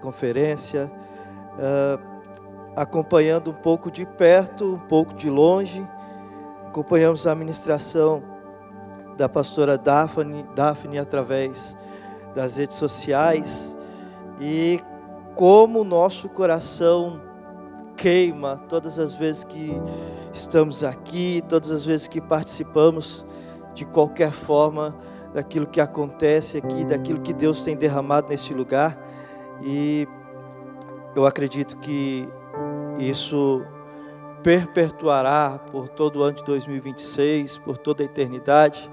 conferência, acompanhando um pouco de perto, um pouco de longe. Acompanhamos a ministração da pastora Daphne através das redes sociais, e como o nosso coração queima todas as vezes que estamos aqui, todas as vezes que participamos de qualquer forma daquilo que acontece aqui, daquilo que Deus tem derramado neste lugar. E eu acredito que isso perpetuará por todo o ano de 2026, por toda a eternidade.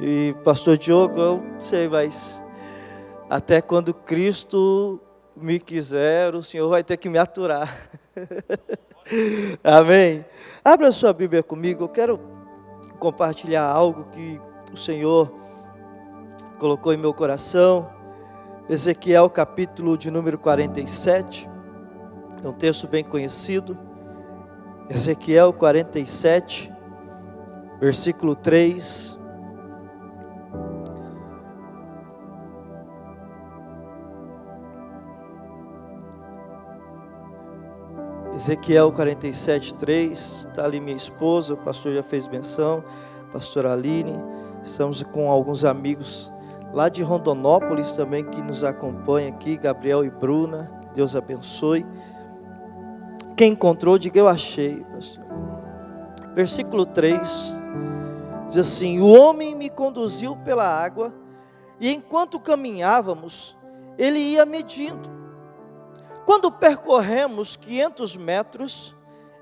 E pastor Diogo, eu não sei, mas até quando Cristo me quiser, o Senhor vai ter que me aturar. Amém? Abra sua Bíblia comigo, eu quero compartilhar algo que o Senhor colocou em meu coração. Ezequiel capítulo de número 47, é um texto bem conhecido. Ezequiel 47, versículo 3. Ezequiel 47, 3, está ali minha esposa, o pastor já fez menção, pastora Aline. Estamos com alguns amigos lá de Rondonópolis também que nos acompanham aqui, Gabriel e Bruna, Deus abençoe. Quem encontrou, diga eu achei, pastor. Versículo 3, diz assim: o homem me conduziu pela água, e enquanto caminhávamos, ele ia medindo. Quando percorremos 500 metros,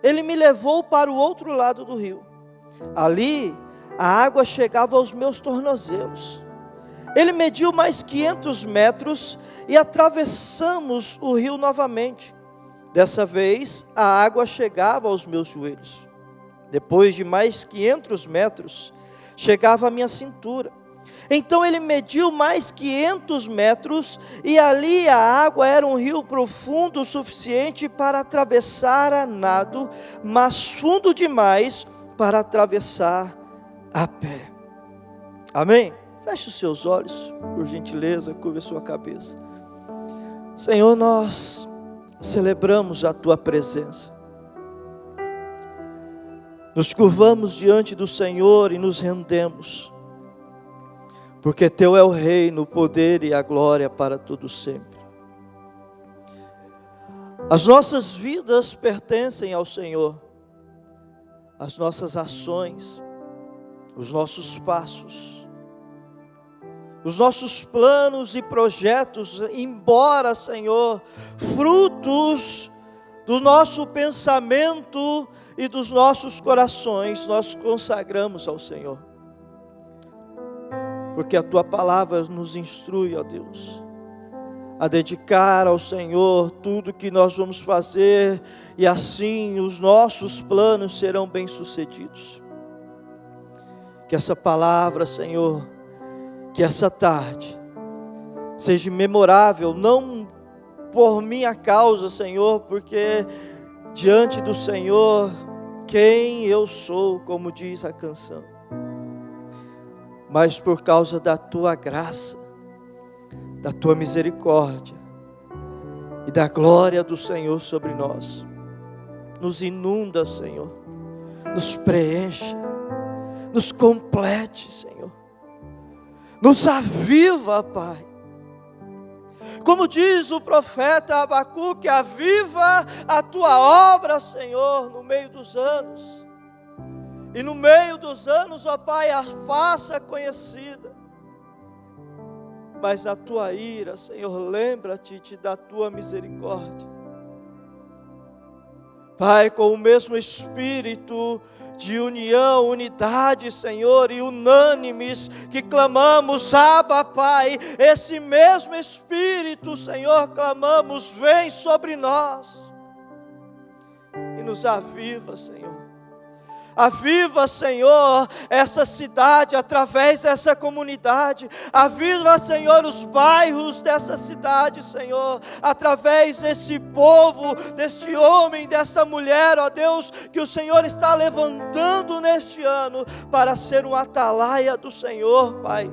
ele me levou para o outro lado do rio. Ali, a água chegava aos meus tornozelos. Ele mediu mais 500 metros e atravessamos o rio novamente. Dessa vez, a água chegava aos meus joelhos. Depois de mais 500 metros, chegava à minha cintura. Então ele mediu mais 500 metros e ali a água era um rio profundo o suficiente para atravessar a nado, mas fundo demais para atravessar a pé. Amém? Feche os seus olhos, por gentileza, curva a sua cabeça. Senhor, nós celebramos a Tua presença. Nos curvamos diante do Senhor e nos rendemos, porque Teu é o reino, o poder e a glória para todo sempre. As nossas vidas pertencem ao Senhor, as nossas ações, os nossos passos, os nossos planos e projetos, embora, Senhor, frutos do nosso pensamento e dos nossos corações, nós consagramos ao Senhor. Porque a Tua palavra nos instrui, ó Deus, a dedicar ao Senhor tudo que nós vamos fazer, e assim os nossos planos serão bem-sucedidos. Que essa palavra, Senhor, que essa tarde seja memorável, não por minha causa, Senhor, porque diante do Senhor, quem eu sou, como diz a canção, mas por causa da Tua graça, da Tua misericórdia e da glória do Senhor sobre nós. Nos inunda, Senhor, nos preencha, nos complete, Senhor, nos aviva, Pai. Como diz o profeta Abacuque, aviva a Tua obra, Senhor, no meio dos anos. E no meio dos anos, ó Pai, a faça conhecida. Mas a Tua ira, Senhor, lembra-te da Tua misericórdia. Pai, com o mesmo espírito de união, unidade, Senhor, e unânimes que clamamos, Abba, Pai, esse mesmo espírito, Senhor, clamamos, vem sobre nós e nos aviva, Senhor. Aviva, Senhor, essa cidade através dessa comunidade. Aviva, Senhor, os bairros dessa cidade, Senhor, através desse povo, deste homem, dessa mulher, ó Deus, que o Senhor está levantando neste ano para ser um atalaia do Senhor, Pai.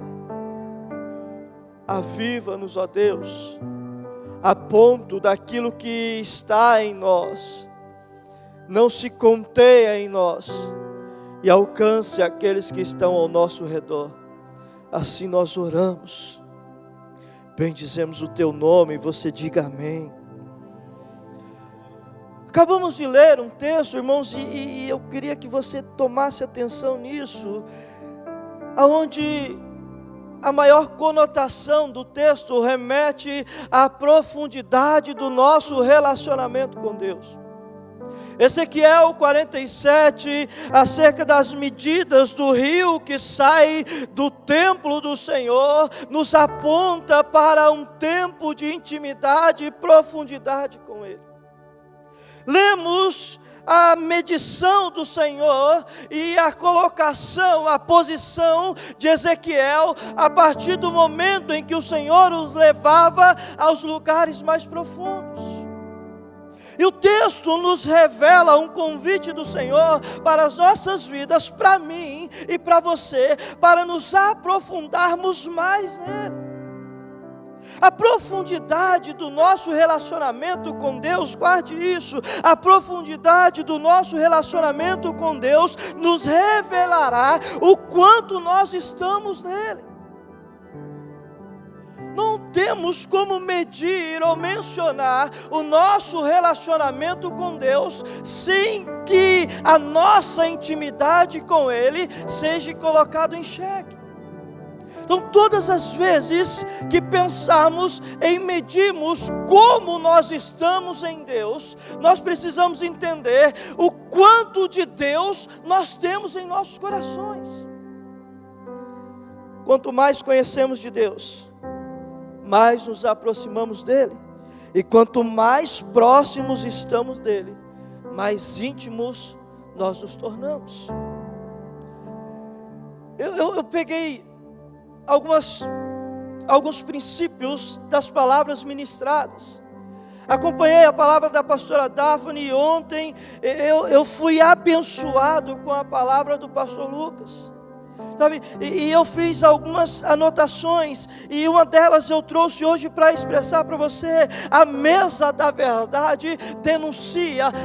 Aviva-nos, ó Deus. a ponto daquilo que está em nós não se contenha em nós e alcance aqueles que estão ao nosso redor. Assim nós oramos, bendizemos o teu nome, e você diga amém. Acabamos de ler um texto, irmãos, e eu queria que você tomasse atenção nisso, aonde a maior conotação do texto remete à profundidade do nosso relacionamento com Deus. Ezequiel 47, acerca das medidas do rio que sai do templo do Senhor, nos aponta para um tempo de intimidade e profundidade com Ele. Lemos a medição do Senhor e a colocação, a posição de Ezequiel, a partir do momento em que o Senhor os levava aos lugares mais profundos. E o texto nos revela um convite do Senhor para as nossas vidas, para mim e para você, para nos aprofundarmos mais nele. A profundidade do nosso relacionamento com Deus, guarde isso, a profundidade do nosso relacionamento com Deus nos revelará o quanto nós estamos nele. Não temos como medir ou mencionar o nosso relacionamento com Deus sem que a nossa intimidade com Ele seja colocada em xeque. Então, todas as vezes que pensamos em medirmos como nós estamos em Deus, nós precisamos entender o quanto de Deus nós temos em nossos corações. Quanto mais conhecemos de Deus, mais nos aproximamos dEle. E quanto mais próximos estamos dEle, mais íntimos nós nos tornamos. Eu peguei alguns princípios das palavras ministradas. Acompanhei a palavra da pastora Daphne e ontem eu fui abençoado com a palavra do pastor Lucas. Sabe? E eu fiz algumas anotações e uma delas eu trouxe hoje para expressar para você. A mesa da verdade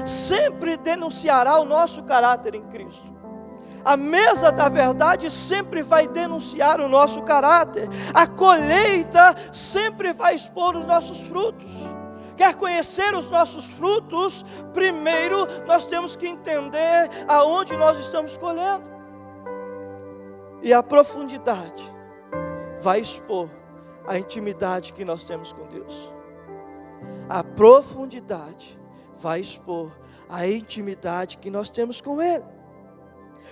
sempre denunciará o nosso caráter em Cristo. A mesa da verdade sempre vai denunciar o nosso caráter. A colheita sempre vai expor os nossos frutos. Quer conhecer os nossos frutos? Primeiro nós temos que entender aonde nós estamos colhendo. E a profundidade vai expor a intimidade que nós temos com Deus. A profundidade vai expor a intimidade que nós temos com Ele.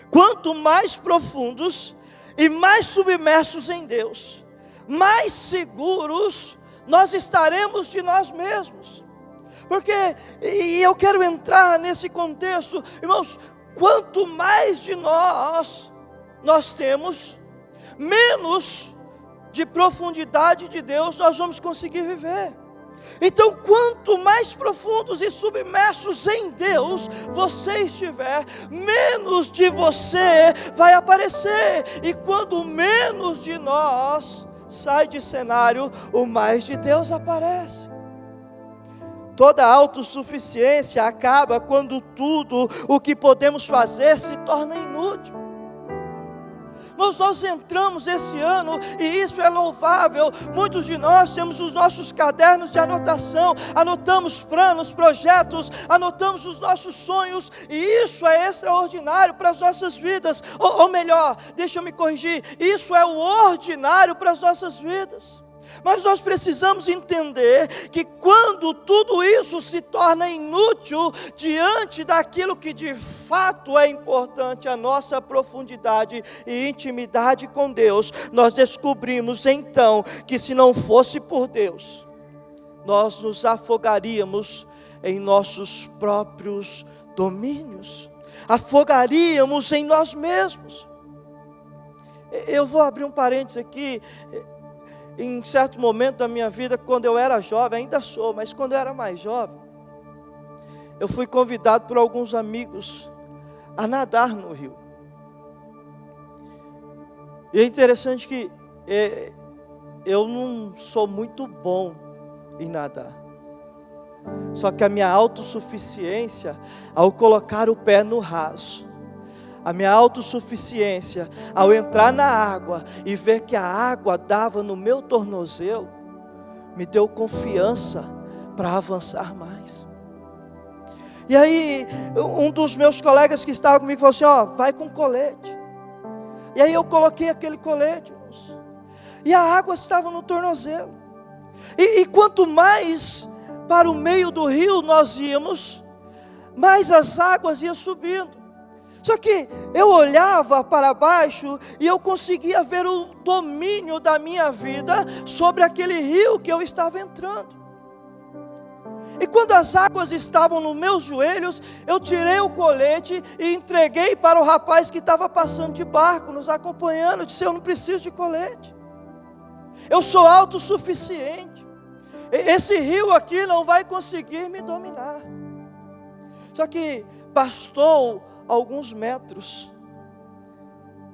Quanto mais profundos e mais submersos em Deus, mais seguros nós estaremos de nós mesmos. Porque, e eu quero entrar nesse contexto, irmãos, quanto mais de nós temos, menos de profundidade de Deus nós vamos conseguir viver. Então, quanto mais profundos e submersos em Deus você estiver, menos de você vai aparecer. E quando menos de nós sai de cenário, o mais de Deus aparece. Toda autossuficiência acaba quando tudo o que podemos fazer se torna inútil. Nós entramos esse ano e isso é louvável. Muitos de nós temos os nossos cadernos de anotação, anotamos planos, projetos, anotamos os nossos sonhos, e isso é extraordinário para as nossas vidas. Ou melhor, deixa eu me corrigir, isso é o ordinário para as nossas vidas. Mas nós precisamos entender que quando tudo isso se torna inútil diante daquilo que de fato é importante, a nossa profundidade e intimidade com Deus, nós descobrimos então que se não fosse por Deus, nós nos afogaríamos em nossos próprios domínios, afogaríamos em nós mesmos. Eu vou abrir um parênteses aqui. Em certo momento da minha vida, quando eu era jovem, ainda sou, mas quando eu era mais jovem, eu fui convidado por alguns amigos a nadar no rio. E é interessante que eu não sou muito bom em nadar. Só que a minha autossuficiência, ao colocar o pé no raso, a minha autossuficiência, ao entrar na água e ver que a água dava no meu tornozelo, me deu confiança para avançar mais. E aí, um dos meus colegas que estava comigo falou assim: vai com colete. E aí eu coloquei aquele colete, irmãos, e a água estava no tornozelo. E quanto mais para o meio do rio nós íamos, mais as águas iam subindo. Só que eu olhava para baixo e eu conseguia ver o domínio da minha vida sobre aquele rio que eu estava entrando. E quando as águas estavam nos meus joelhos, eu tirei o colete e entreguei para o rapaz que estava passando de barco, nos acompanhando. Eu disse: eu não preciso de colete, eu sou autossuficiente, esse rio aqui não vai conseguir me dominar. Só que bastou alguns metros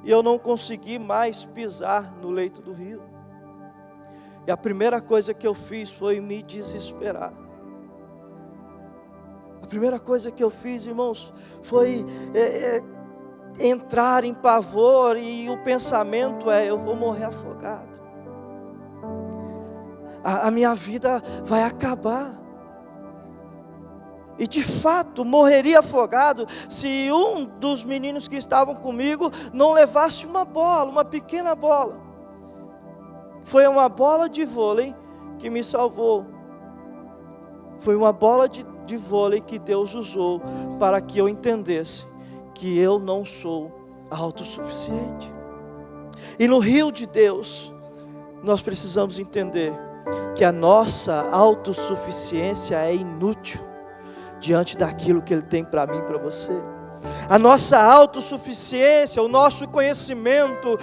e eu não consegui mais pisar no leito do rio. E a primeira coisa que eu fiz foi me desesperar. A primeira coisa que eu fiz, irmãos, foi entrar em pavor, e o pensamento eu vou morrer afogado. A minha vida vai acabar. E de fato morreria afogado se um dos meninos que estavam comigo não levasse uma bola, uma pequena bola. Foi uma bola de vôlei que me salvou. Foi uma bola de vôlei que Deus usou para que eu entendesse que eu não sou autossuficiente. E no rio de Deus, nós precisamos entender que a nossa autossuficiência é inútil diante daquilo que Ele tem para mim e para você. A nossa autossuficiência, o nosso conhecimento,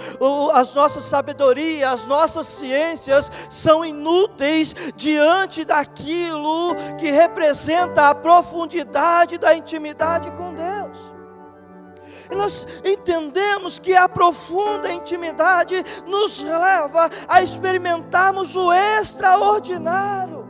as nossas sabedorias, as nossas ciências são inúteis diante daquilo que representa a profundidade da intimidade com Deus. E nós entendemos que a profunda intimidade nos leva a experimentarmos o extraordinário.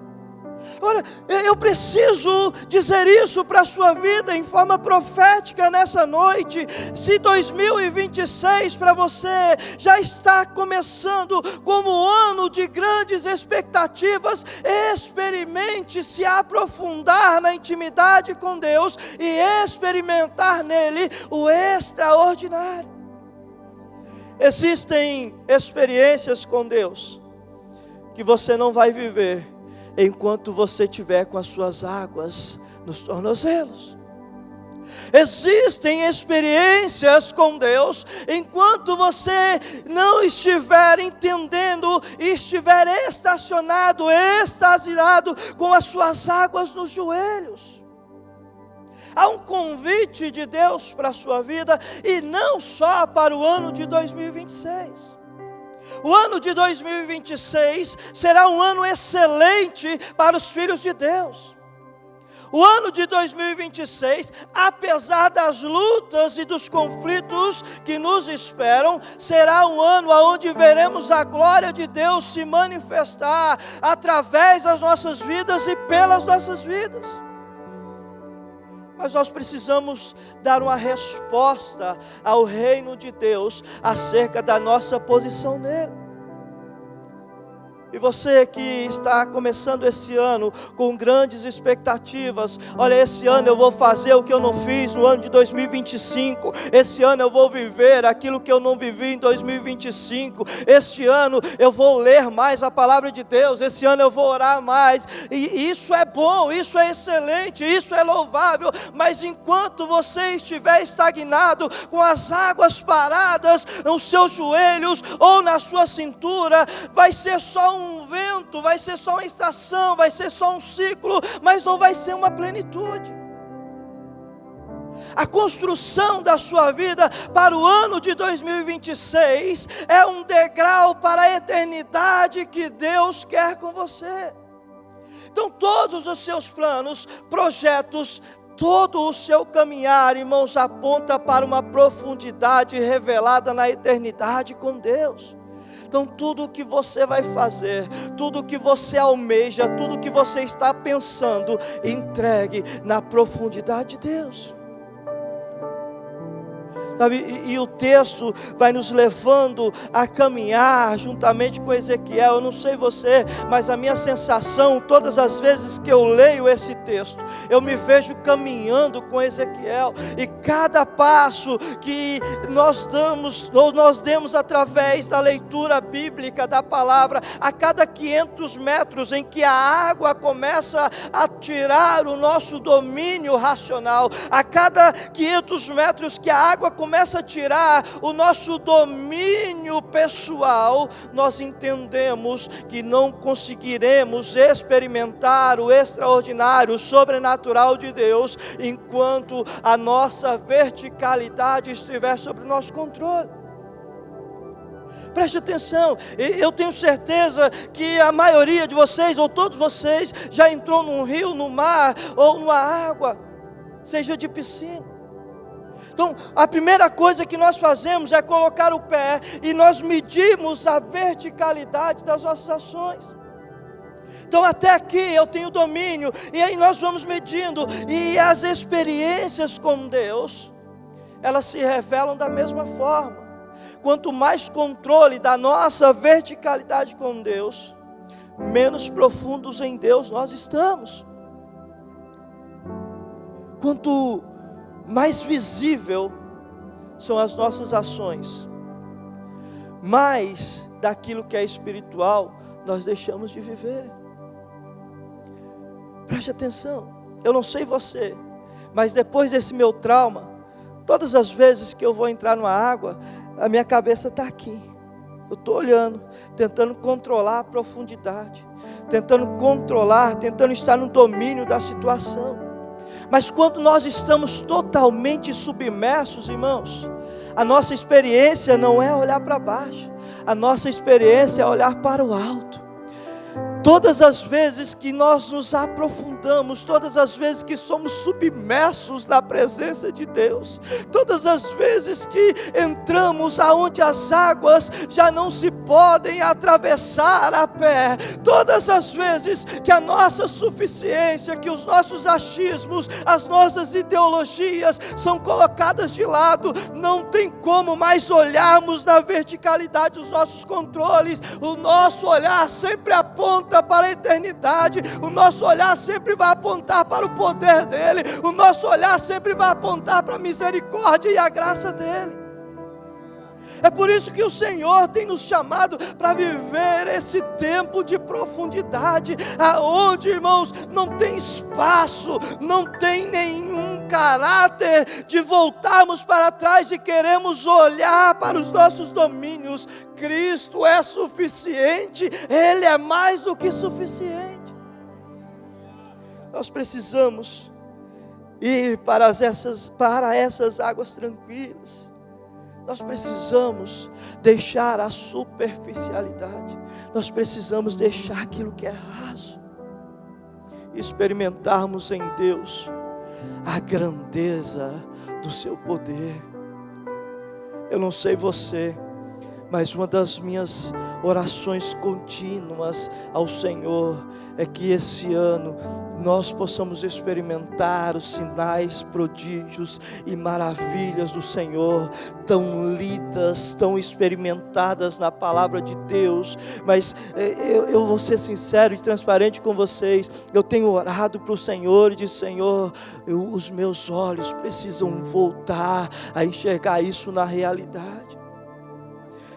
Agora, eu preciso dizer isso para a sua vida em forma profética nessa noite. Se 2026 para você já está começando como ano de grandes expectativas, experimente se aprofundar na intimidade com Deus e experimentar nele o extraordinário. Existem experiências com Deus que você não vai viver enquanto você estiver com as suas águas nos tornozelos. Existem experiências com Deus enquanto você não estiver entendendo e estiver estacionado, extasiado com as suas águas nos joelhos. Há um convite de Deus para a sua vida, e não só para o ano de 2026. O ano de 2026 será um ano excelente para os filhos de Deus. O ano de 2026, apesar das lutas e dos conflitos que nos esperam, será um ano onde veremos a glória de Deus se manifestar através das nossas vidas e pelas nossas vidas. Mas nós precisamos dar uma resposta ao reino de Deus acerca da nossa posição nele. E você que está começando esse ano com grandes expectativas: olha, esse ano eu vou fazer o que eu não fiz no ano de 2025. Esse ano eu vou viver aquilo que eu não vivi em 2025. Este ano eu vou ler mais a palavra de Deus. Esse ano eu vou orar mais. E isso é bom, isso é excelente, isso é louvável. Mas enquanto você estiver estagnado, com as águas paradas nos seus joelhos ou na sua cintura, vai ser só um vento, vai ser só uma estação, vai ser só um ciclo, mas não vai ser uma plenitude. A construção da sua vida para o ano de 2026 é um degrau para a eternidade que Deus quer com você. Então todos os seus planos, projetos, todo o seu caminhar, irmãos, aponta para uma profundidade revelada na eternidade com Deus. Então tudo o que você vai fazer, tudo o que você almeja, tudo o que você está pensando, entregue na profundidade de Deus. Sabe, e o texto vai nos levando a caminhar juntamente com Ezequiel. Eu não sei você, mas a minha sensação, todas as vezes que eu leio esse texto, eu me vejo caminhando com Ezequiel, e cada passo que nós demos através da leitura bíblica da palavra, a cada 500 metros em que a água começa a tirar o nosso domínio racional, a cada 500 metros que a água começa a tirar o nosso domínio pessoal, nós entendemos que não conseguiremos experimentar o extraordinário, o sobrenatural de Deus, enquanto a nossa verticalidade estiver sob o nosso controle. Preste atenção, eu tenho certeza que a maioria de vocês, ou todos vocês, já entrou num rio, no mar, ou numa água, seja de piscina. Então, a primeira coisa que nós fazemos é colocar o pé e nós medimos a verticalidade das nossas ações. Então, até aqui eu tenho domínio, e aí nós vamos medindo, e as experiências com Deus, elas se revelam da mesma forma. Quanto mais controle da nossa verticalidade com Deus, menos profundos em Deus nós estamos. Quanto mais visível são as nossas ações, mais daquilo que é espiritual nós deixamos de viver. Preste atenção, eu não sei você, mas depois desse meu trauma, todas as vezes que eu vou entrar numa água, a minha cabeça está aqui, eu estou olhando, tentando controlar a profundidade, tentando estar no domínio da situação. Mas quando nós estamos totalmente submersos, irmãos, a nossa experiência não é olhar para baixo, a nossa experiência é olhar para o alto. Todas as vezes que nós nos aprofundamos, todas as vezes que somos submersos na presença de Deus, todas as vezes que entramos aonde as águas já não se podem atravessar a pé, todas as vezes que a nossa suficiência, que os nossos achismos, as nossas ideologias são colocadas de lado, não tem como mais olharmos na verticalidade dos nossos controles. O nosso olhar sempre aponta para a eternidade, o nosso olhar sempre vai apontar para o poder dele, o nosso olhar sempre vai apontar para a misericórdia e a graça dele. É por isso que o Senhor tem nos chamado para viver esse tempo de profundidade, aonde, irmãos, não tem espaço, não tem nenhum caráter de voltarmos para trás e queremos olhar para os nossos domínios. Cristo é suficiente, Ele é mais do que suficiente. Nós precisamos ir para essas águas tranquilas. Nós precisamos deixar a superficialidade, nós precisamos deixar aquilo que é raso, experimentarmos em Deus a grandeza do seu poder. Eu não sei você, mas uma das minhas orações contínuas ao Senhor é que esse ano nós possamos experimentar os sinais, prodígios e maravilhas do Senhor, tão lidas, tão experimentadas na palavra de Deus. Mas eu vou ser sincero e transparente com vocês, eu tenho orado para o Senhor e disse: Senhor, os meus olhos precisam voltar a enxergar isso na realidade.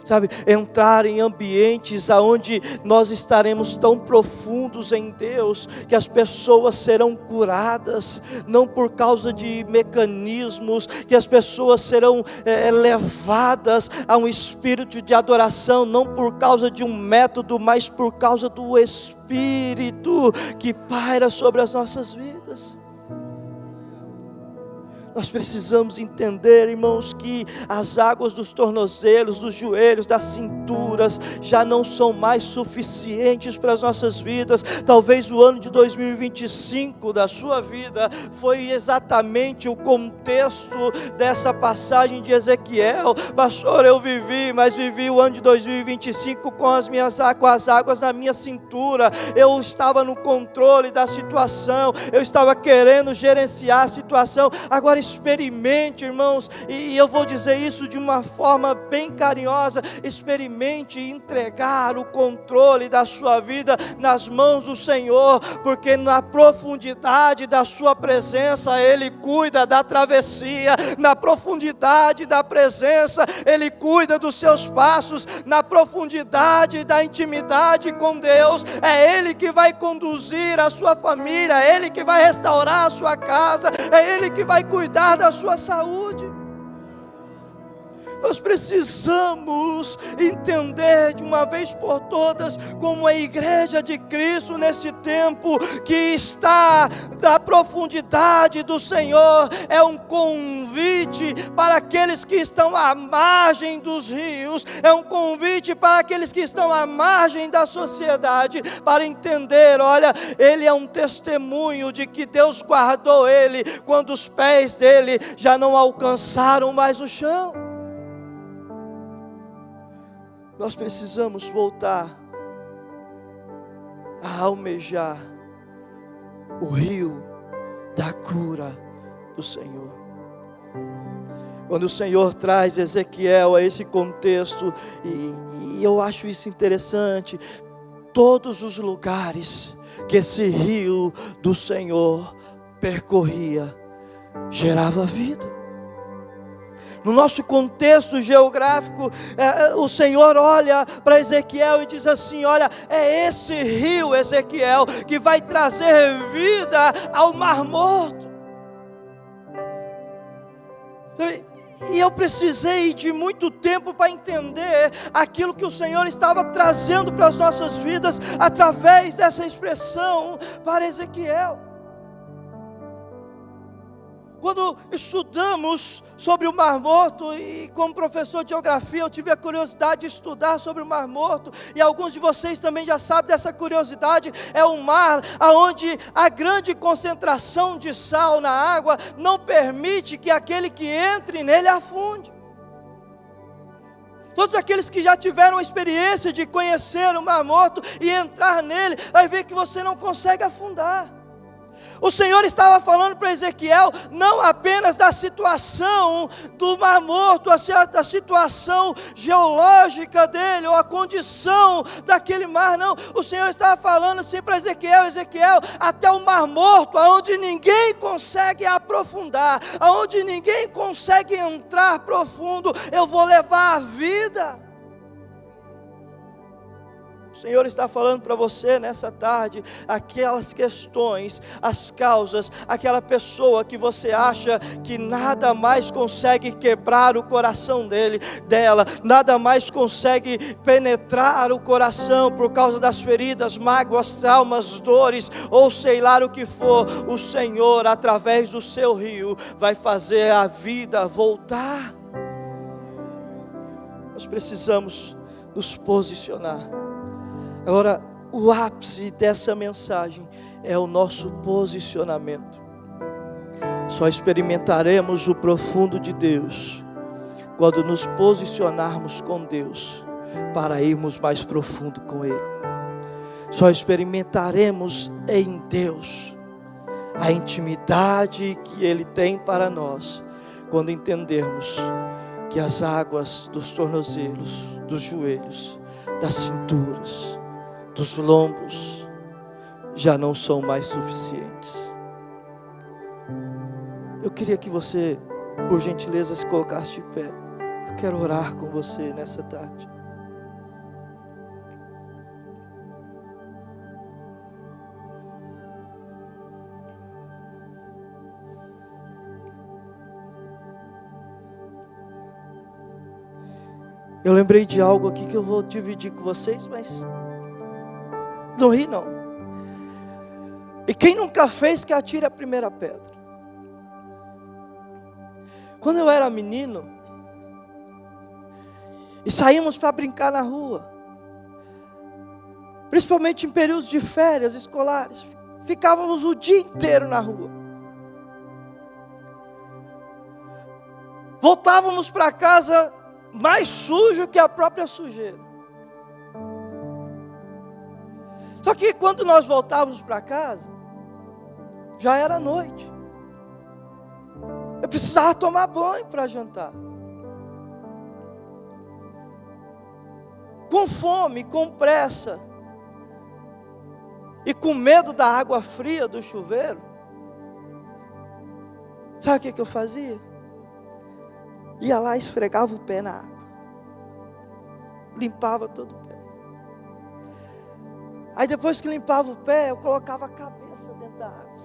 Sabe, entrar em ambientes aonde nós estaremos tão profundos em Deus, que as pessoas serão curadas, não por causa de mecanismos, que as pessoas serão levadas a um espírito de adoração, não por causa de um método, mas por causa do Espírito que paira sobre as nossas vidas. Nós precisamos entender, irmãos, que as águas dos tornozelos, dos joelhos, das cinturas, já não são mais suficientes para as nossas vidas. Talvez o ano de 2025 da sua vida foi exatamente o contexto dessa passagem de Ezequiel. Pastor, eu vivi, mas vivi o ano de 2025 com as águas na minha cintura. Eu estava no controle da situação, eu estava querendo gerenciar a situação. Agora experimente, irmãos, e eu vou dizer isso de uma forma bem carinhosa: experimente entregar o controle da sua vida nas mãos do Senhor, porque na profundidade da sua presença Ele cuida da travessia, na profundidade da presença Ele cuida dos seus passos, na profundidade da intimidade com Deus é Ele que vai conduzir a sua família, é Ele que vai restaurar a sua casa, é Ele que vai cuidar da sua saúde. Nós precisamos entender de uma vez por todas, como a igreja de Cristo nesse tempo que está da profundidade do Senhor, é um convite para aqueles que estão à margem dos rios, é um convite para aqueles que estão à margem da sociedade, para entender, olha, ele é um testemunho de que Deus guardou ele, quando os pés dele já não alcançaram mais o chão. Nós precisamos voltar a almejar o rio da cura do Senhor. Quando o Senhor traz Ezequiel a esse contexto, e eu acho isso interessante, todos os lugares que esse rio do Senhor percorria, gerava vida. No nosso contexto geográfico, o Senhor olha para Ezequiel e diz assim: olha, é esse rio, Ezequiel, que vai trazer vida ao Mar Morto. E eu precisei de muito tempo para entender aquilo que o Senhor estava trazendo para as nossas vidas, através dessa expressão para Ezequiel. Quando estudamos sobre o Mar Morto, e como professor de geografia eu tive a curiosidade de estudar sobre o Mar Morto, e alguns de vocês também já sabem dessa curiosidade. É um mar onde a grande concentração de sal na água não permite que aquele que entre nele afunde. Todos aqueles que já tiveram a experiência de conhecer o Mar Morto e entrar nele, vai ver que você não consegue afundar. O Senhor estava falando para Ezequiel não apenas da situação do Mar Morto, a situação geológica dele, ou a condição daquele mar, não. O Senhor estava falando assim para Ezequiel: Ezequiel, até o Mar Morto, aonde ninguém consegue aprofundar, aonde ninguém consegue entrar profundo, eu vou levar a vida. O Senhor está falando para você nessa tarde, aquelas questões, as causas, aquela pessoa que você acha que nada mais consegue quebrar o coração dela, nada mais consegue penetrar o coração por causa das feridas, mágoas, traumas, dores, ou sei lá o que for. O Senhor, através do seu rio, vai fazer a vida voltar. Nós precisamos nos posicionar. Agora, o ápice dessa mensagem é o nosso posicionamento. Só experimentaremos o profundo de Deus quando nos posicionarmos com Deus para irmos mais profundo com Ele. Só experimentaremos em Deus a intimidade que Ele tem para nós quando entendermos que as águas dos tornozelos, dos joelhos, das cinturas, dos lombos já não são mais suficientes. Eu queria que você, por gentileza, se colocasse de pé. Eu quero orar com você nessa tarde. Eu lembrei de algo aqui que eu vou dividir com vocês, mas não ri não. E quem nunca fez, que atire a primeira pedra. Quando eu era menino, e saímos para brincar na rua, principalmente em períodos de férias escolares, ficávamos o dia inteiro na rua. Voltávamos para casa mais sujo que a própria sujeira. Só que quando nós voltávamos para casa, já era noite. Eu precisava tomar banho para jantar. Com fome, com pressa, e com medo da água fria do chuveiro, sabe o que eu fazia? Ia lá e esfregava o pé na água, limpava todo o pé. Aí depois que limpava o pé, eu colocava a cabeça dentro da água,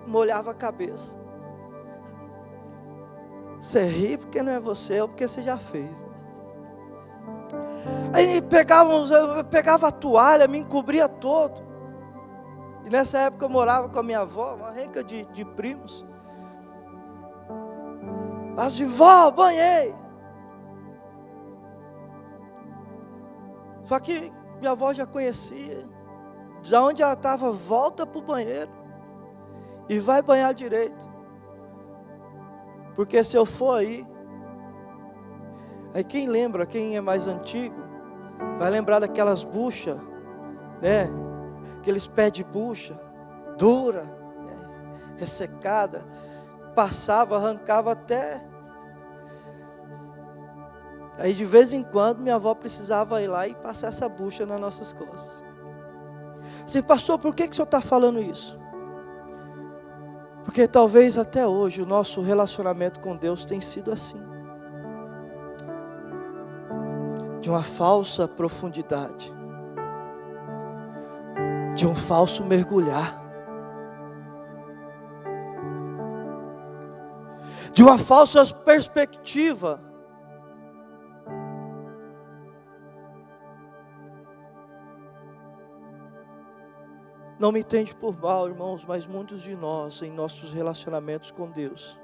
molhava a cabeça. Você ri porque não é você, ou porque você já fez, né? Aí eu pegava a toalha, me encobria todo. E nessa época eu morava com a minha avó, uma renca de primos. Mas de vó, banhei. Só que minha avó já conhecia. De onde ela estava, volta para o banheiro. E vai banhar direito. Porque se eu for aí quem lembra, quem é mais antigo, vai lembrar daquelas buchas, né? Aqueles pés de bucha, dura, né? Ressecada, passava, arrancava até. Aí de vez em quando minha avó precisava ir lá e passar essa bucha nas nossas costas. Assim, pastor, por que o senhor está falando isso? Porque talvez até hoje o nosso relacionamento com Deus tem sido assim. De uma falsa profundidade, de um falso mergulhar, de uma falsa perspectiva. Não me entende por mal, irmãos, mas muitos de nós, em nossos relacionamentos com Deus,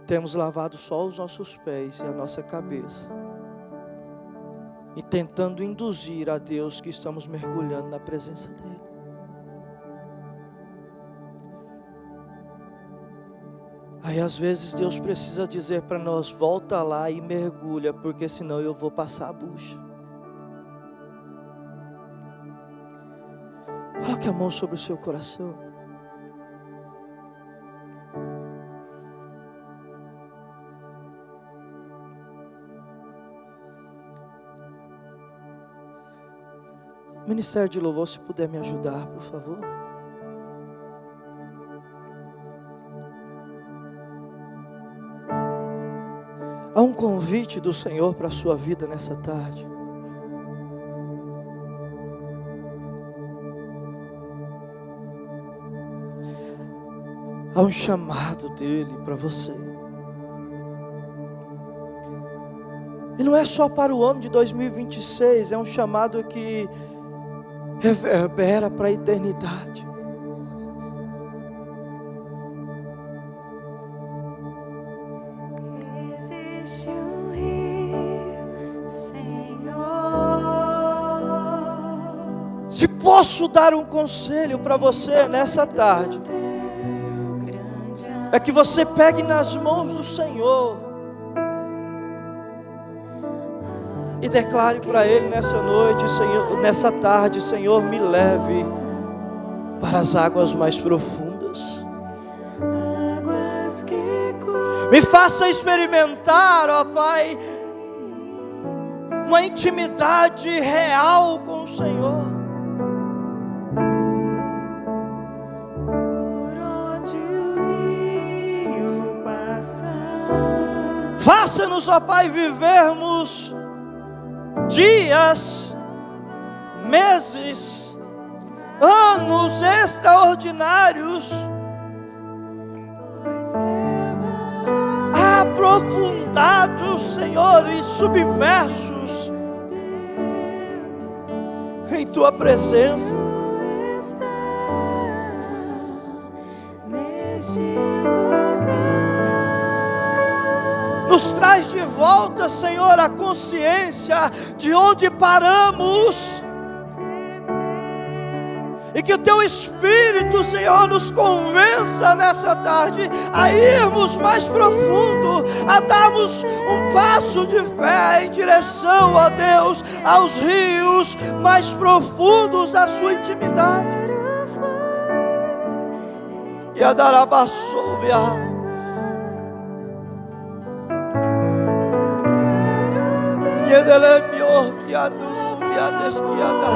temos lavado só os nossos pés e a nossa cabeça, e tentando induzir a Deus que estamos mergulhando na presença dEle. Aí às vezes Deus precisa dizer para nós: volta lá e mergulha, porque senão eu vou passar a bucha. Coloque a mão sobre o seu coração. Ministério de Louvor, se puder me ajudar, por favor. Há um convite do Senhor para a sua vida nessa tarde. Há um chamado dele para você. E não é só para o ano de 2026, é um chamado que reverbera para a eternidade. Existe um rio, Senhor. Se posso dar um conselho para você nessa tarde, é que você pegue nas mãos do Senhor e declare para Ele nessa noite, Senhor, nessa tarde: Senhor, me leve para as águas mais profundas. Me faça experimentar, ó Pai, uma intimidade real com o Senhor. Faça-nos, ó Pai, vivermos dias, meses, anos extraordinários, aprofundados, Senhor, e submersos em Tua presença. Neste lugar. traz de volta, Senhor, a consciência de onde paramos. E que o Teu Espírito, Senhor, nos convença nessa tarde a irmos mais profundo, a darmos um passo de fé em direção a Deus, aos rios mais profundos da Sua intimidade. E a dar a baçoubia. E a dele pior que a dúvida desquiada.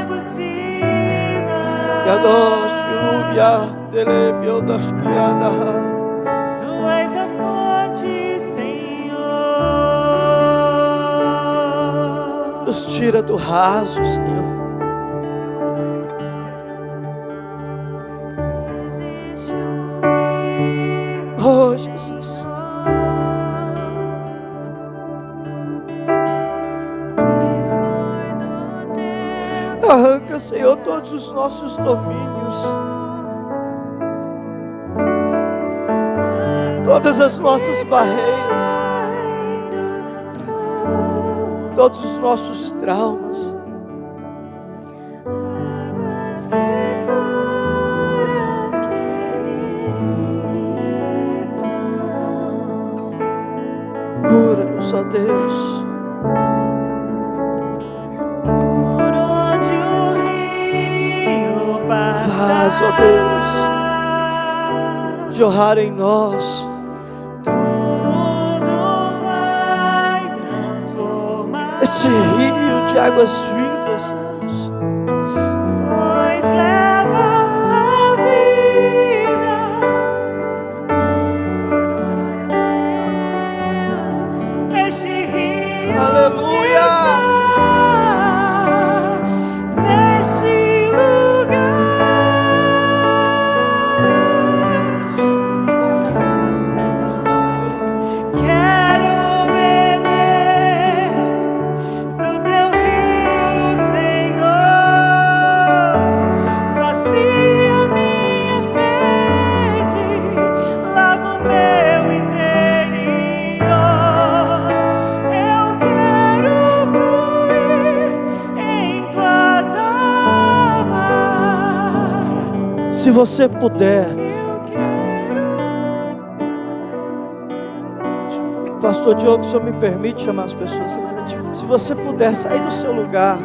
Águas vivas, E a doce dele pior desquiada. Tu és a fonte, Senhor. Nos tira do raso, Senhor. Existe rio, Oh, Jesus. que foi do teu Arranca, Senhor, todos os nossos domínios, todas as nossas barreiras, todos os nossos traumas. águas seguras que limpam. Cura-nos, ó Deus. Por onde o rio Faz, ó Deus, jorrar em nós tudo vai transformar. esse rio de águas vivas, Deus. Pois leva a vida. Este rio Aleluia. está neste lugar. Quero beber do teu rio, Senhor. Sacia minha sede, lava o meu interior. Eu quero fluir em tuas águas. Se você puder, Eu quero. Pastor Diogo, o senhor me permite chamar as pessoas? Se você puder sair do seu lugar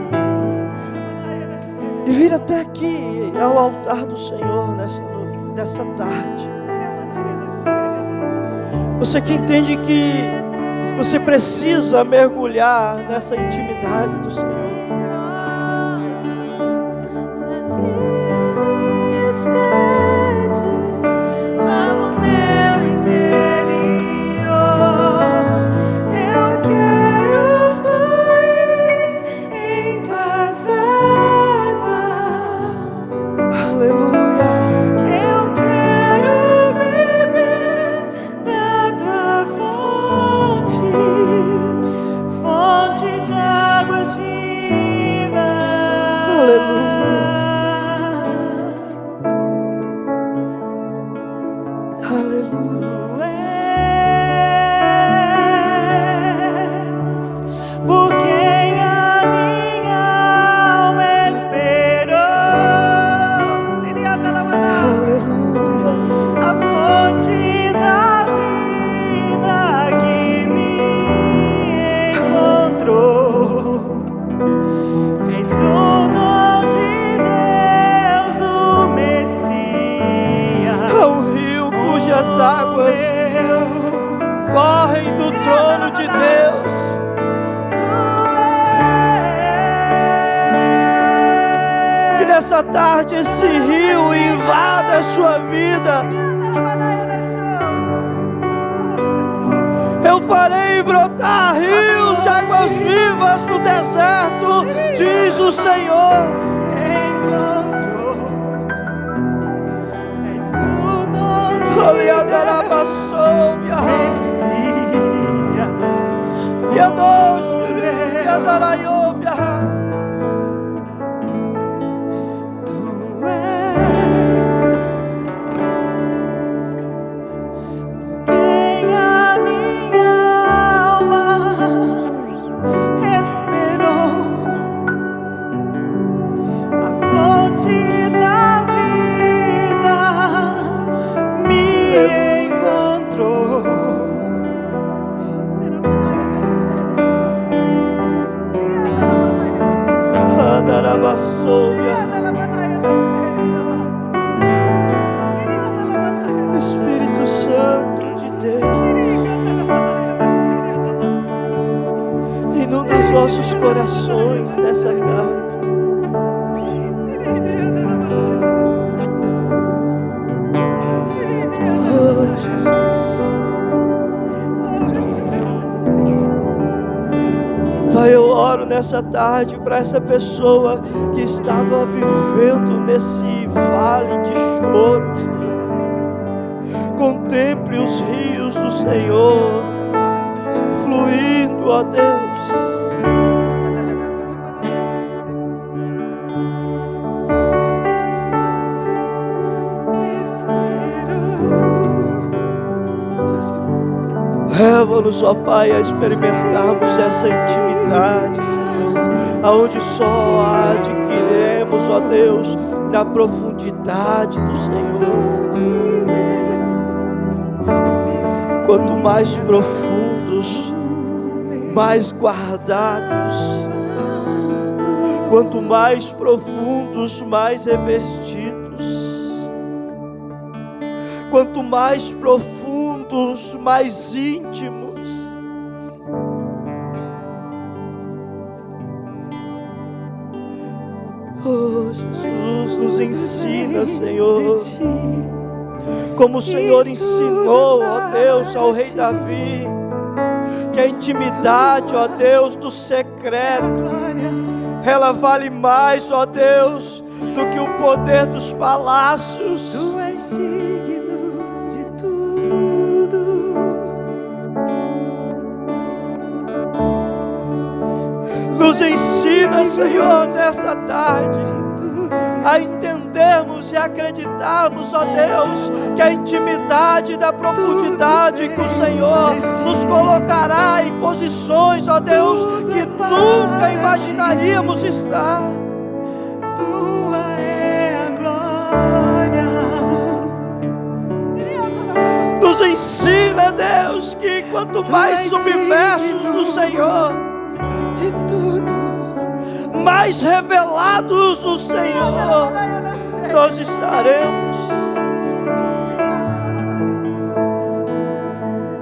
e vir até aqui ao altar do Senhor nessa tarde. Você que entende que você precisa mergulhar nessa intimidade do Senhor. Sacia minha sede, lava o meu interior. Eu quero fluir em tuas águas. Aleluia. Eu quero beber da tua fonte, fonte de águas vivas. Aleluia. Aleluia. Tu és por quem a minha alma esperou. Aleluia. A fonte da vida que me encontrou. És o dom de Deus, o Messias. É um rio cujas águas correm do trono de Deus. Que nessa tarde esse rio invada a sua vida. Eu farei brotar rios de águas vivas no deserto, diz o Senhor. Encontrou. És o dom de Soliadarabassomia, Messias. Yadoshuri, Yadarayomia. Tu és Espírito Santo de Deus, inunda os nossos corações nessa tarde. Oh, Jesus. Pai, eu oro nessa tarde para essa pessoa que estava vivendo nesse vale de choro, Senhor. Contemple os rios do Senhor fluindo, ó Deus. Leva-nos, ó Pai, a experimentarmos essa intimidade, Senhor, aonde só adquiriremos, ó Deus, na profundidade do Senhor. Quanto mais profundos, mais guardados. Quanto mais profundos, mais revestidos. Quanto mais profundos, mais íntimos. Oh, Jesus, nos ensina, Senhor, como o Senhor ensinou, ó Deus, ao rei Davi, que a intimidade, ó Deus, do secreto, ela vale mais, ó Deus, do que o poder dos palácios. Tu és digno de tudo. Nos ensina, Senhor, nessa tarde, a entendermos e acreditarmos, ó Deus, que a intimidade da profundidade que o Senhor nos colocará em posições, ó Deus, que nunca imaginaríamos estar. Tua é a glória. Nos ensina, Deus, que quanto mais submersos no Senhor, De tudo. mais revelados no Senhor nós estaremos.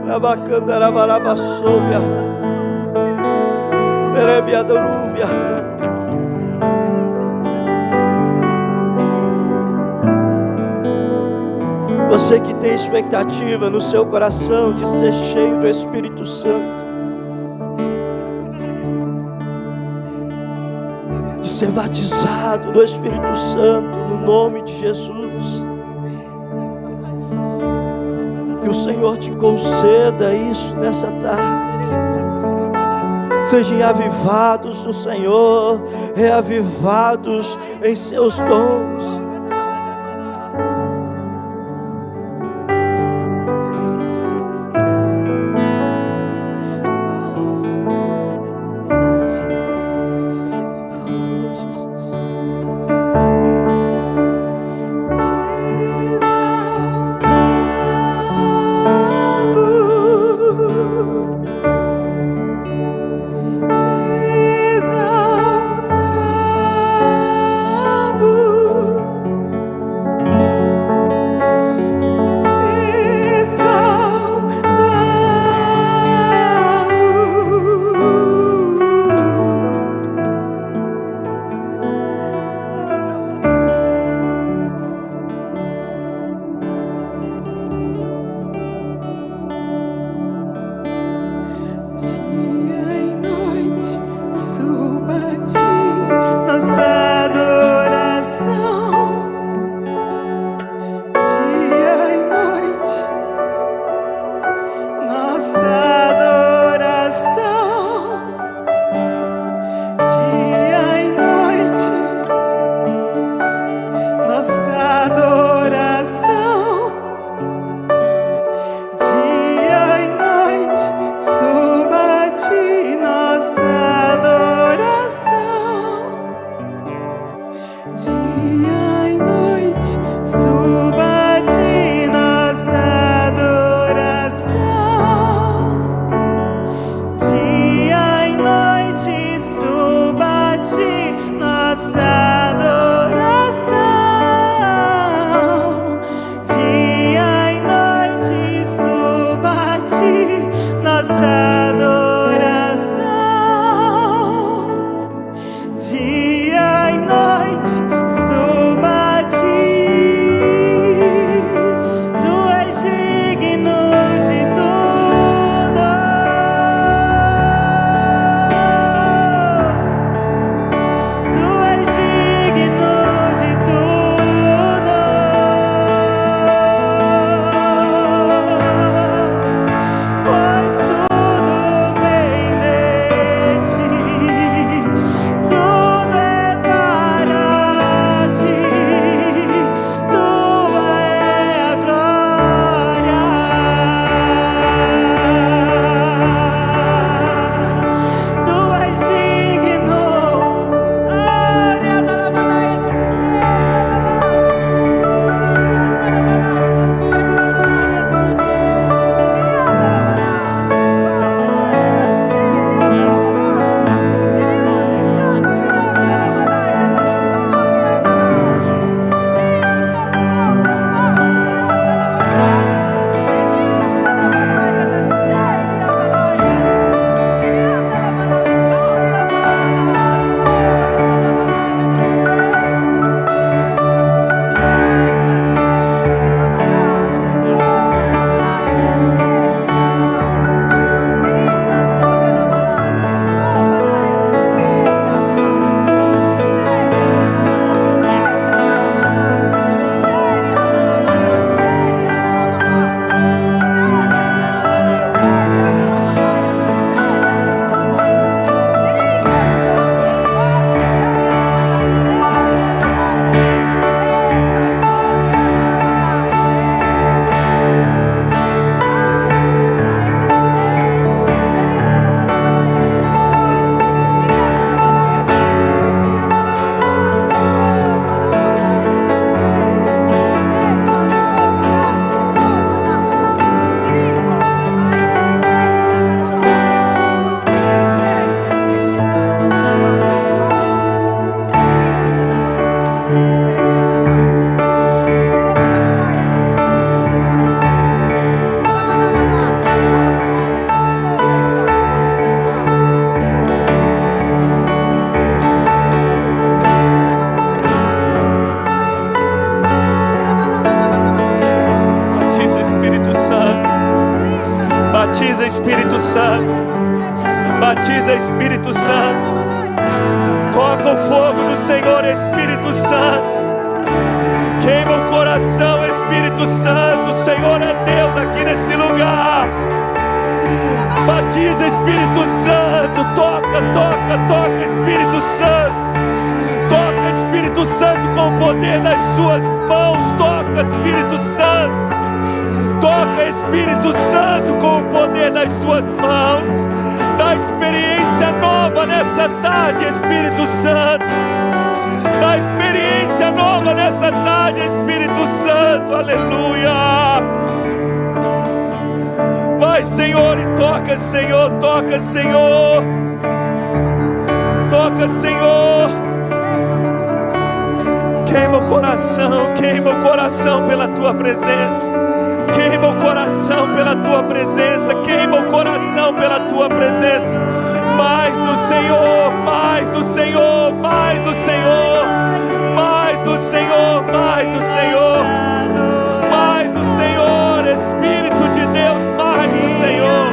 Rabacandarabarabassoubia, Erebiadorúbia. Você que tem expectativa no seu coração de ser cheio do Espírito Santo, de ser batizado do Espírito Santo no nome de Jesus, que o Senhor te conceda isso nessa tarde. Sejam avivados no Senhor, reavivados em seus dons. Nossa Espírito Santo. Batiza, Espírito Santo. Toca o fogo do Senhor, Espírito Santo. Queima o coração, Espírito Santo. O Senhor é Deus aqui nesse lugar. Batiza, Espírito Santo. Toca, toca, toca, Espírito Santo. Toca, Espírito Santo, com o poder das suas mãos. Toca, Espírito Santo. Toca, Espírito Santo, com o poder das suas mãos. Dá experiência nova nessa tarde, Espírito Santo. Dá experiência nova nessa tarde, Espírito Santo. Aleluia. Vai, Senhor, e toca, Senhor. Toca, Senhor. Toca, Senhor. Queima o coração pela Tua presença. Queima o coração pela Tua presença. Queima o coração pela Tua presença. Mais do Senhor, mais do Senhor, mais do Senhor, mais do Senhor, mais do Senhor, mais do Senhor, Espírito de Deus, mais do Senhor,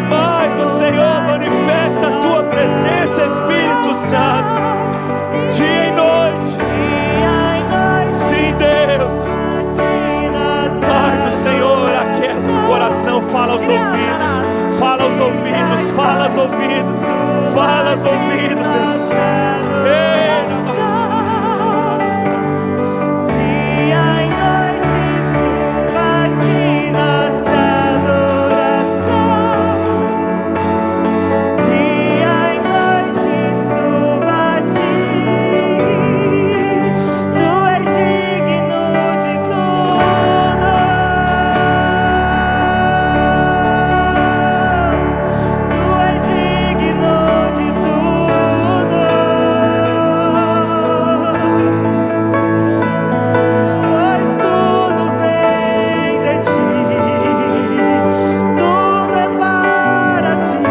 mais do Senhor. Manifesta a Tua presença, Espírito Santo, dia e noite. Sim, Deus. Mais do Senhor, aquece o coração, fala aos ouvidos. Fala aos ouvidos, fala aos ouvidos, fala aos ouvidos, Deus. Dia e noite suba-te nossa adoração. Dia e noite suba-te. Tu és digno de tudo. Tu és digno de tudo. Pois tudo vem de ti, tudo é para ti.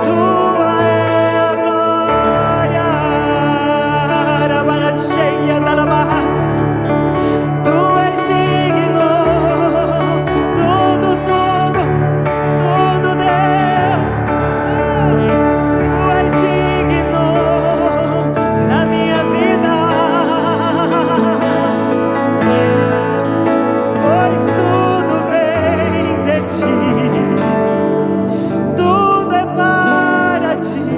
Tua é a glória. Rabaracheia da Labas. Tu és digno, tudo, tudo, tudo, Deus. Tu és digno na minha vida. Pois tudo vem de ti, tudo é para ti.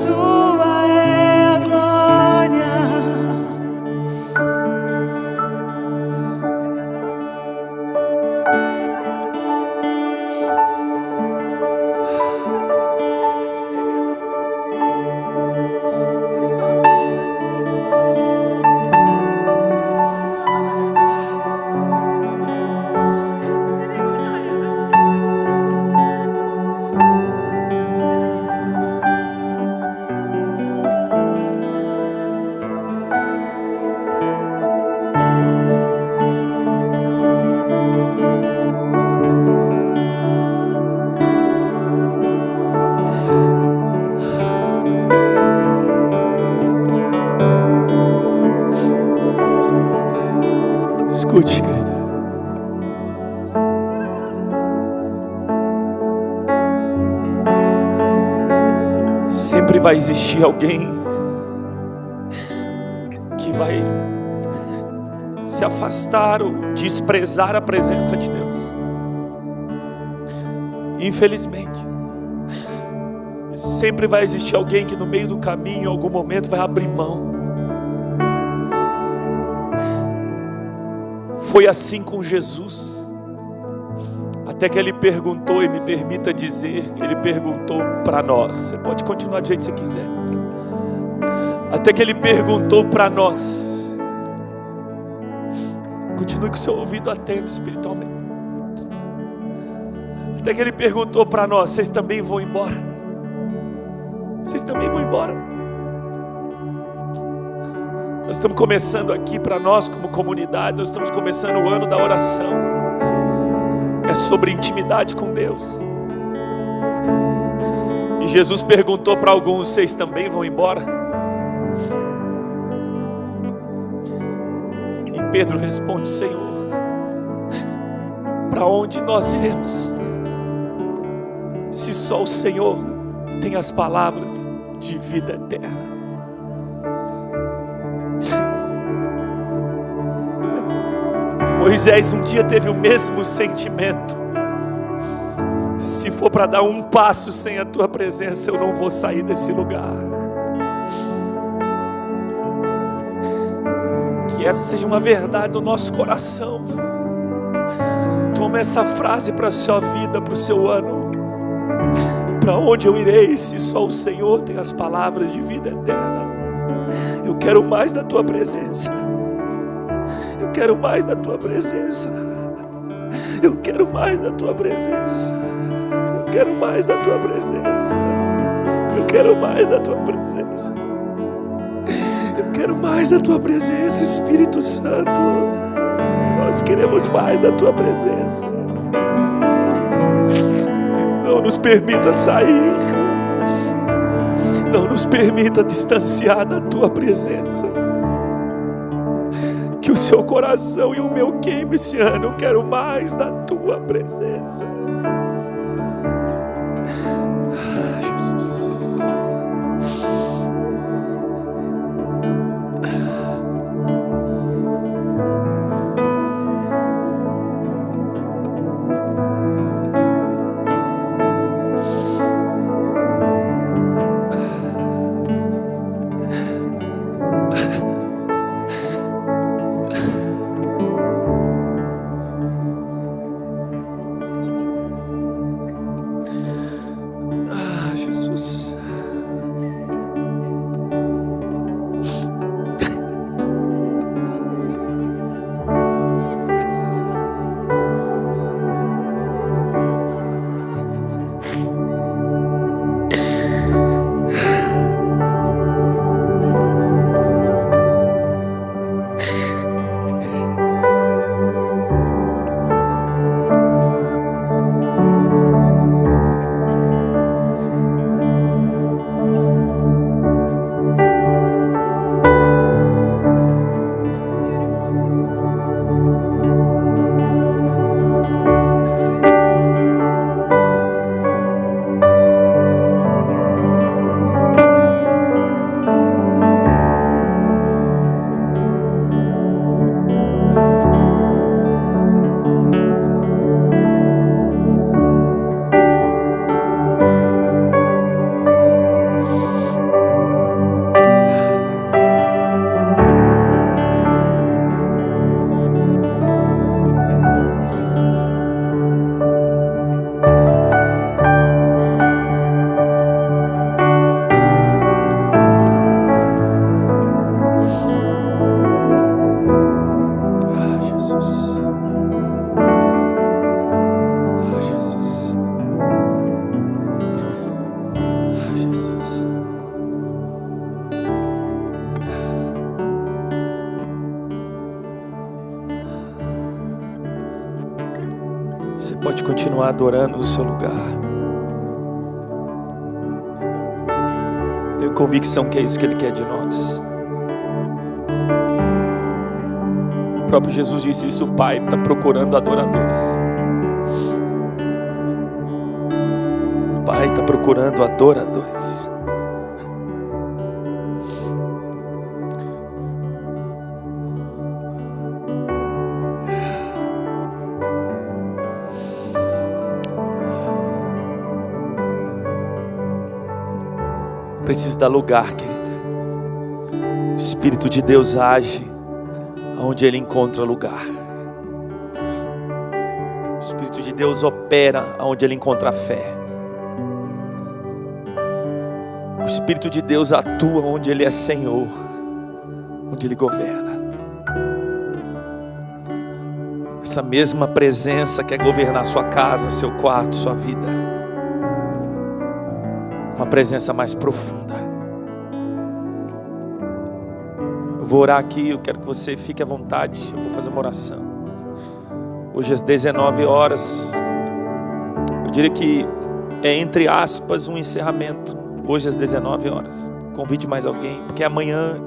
Tua é a glória. Escute, querido. Sempre vai existir alguém que vai se afastar ou desprezar a presença de Deus. Infelizmente, sempre vai existir alguém que no meio do caminho, em algum momento, vai abrir mão. Foi assim com Jesus, até que Ele perguntou, e me permita dizer, Ele perguntou para nós. Você pode continuar do jeito que você quiser. Até que Ele perguntou para nós. Continue com o seu ouvido atento espiritualmente. Até que Ele perguntou para nós: vocês também vão embora? Vocês também vão embora? Nós estamos começando aqui para nós como comunidade, nós estamos começando o ano da oração. É sobre intimidade com Deus. E Jesus perguntou para alguns: vocês também vão embora? E Pedro responde: Senhor, para onde nós iremos, se só o Senhor tem as palavras de vida eterna? Moisés um dia teve o mesmo sentimento: se for para dar um passo sem a tua presença, eu não vou sair desse lugar. Que essa seja uma verdade no nosso coração. Toma essa frase para a sua vida, para o seu ano. Para onde eu irei se só o Senhor tem as palavras de vida eterna? Eu quero mais da tua presença. Eu quero mais da tua presença. Eu quero mais da tua presença. Eu quero mais da tua presença. Eu quero mais da tua presença. Eu quero mais da tua presença, Espírito Santo. Nós queremos mais da tua presença. Não nos permita sair. Não nos permita distanciar da tua presença. Que o seu coração e o meu queime esse ano. Eu quero mais da tua presença. Jesus. Pode continuar adorando no seu lugar. Tenho convicção que é isso que Ele quer de nós. O próprio Jesus disse isso: o Pai está procurando adoradores. O Pai está procurando adoradores. Preciso dar lugar, querido. O Espírito de Deus age onde Ele encontra lugar. O Espírito de Deus opera onde Ele encontra fé. O Espírito de Deus atua onde Ele é Senhor, onde Ele governa. Essa mesma presença quer governar sua casa, seu quarto, sua vida. Uma presença mais profunda. Eu vou orar aqui, eu quero que você fique à vontade. Eu vou fazer uma oração. Hoje às 19 horas, eu diria que é entre aspas um encerramento. Hoje às 19 horas. Convide mais alguém, porque amanhã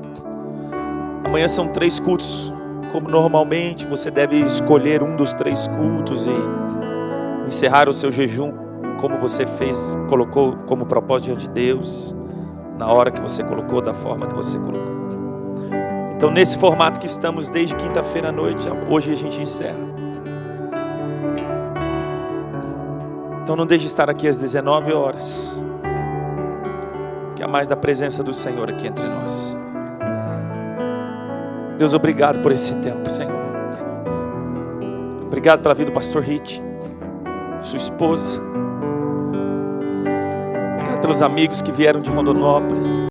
são 3 cultos como normalmente, você deve escolher um dos 3 cultos e encerrar o seu jejum como você fez, colocou como propósito diante de Deus, na hora que você colocou, da forma que você colocou. Então, nesse formato que estamos desde quinta-feira à noite, hoje a gente encerra. Então não deixe de estar aqui às 19 horas, que há mais da presença do Senhor aqui entre nós. Deus, obrigado por esse tempo, Senhor. Obrigado pela vida do pastor Rich, sua esposa. Obrigado pelos amigos que vieram de Rondonópolis.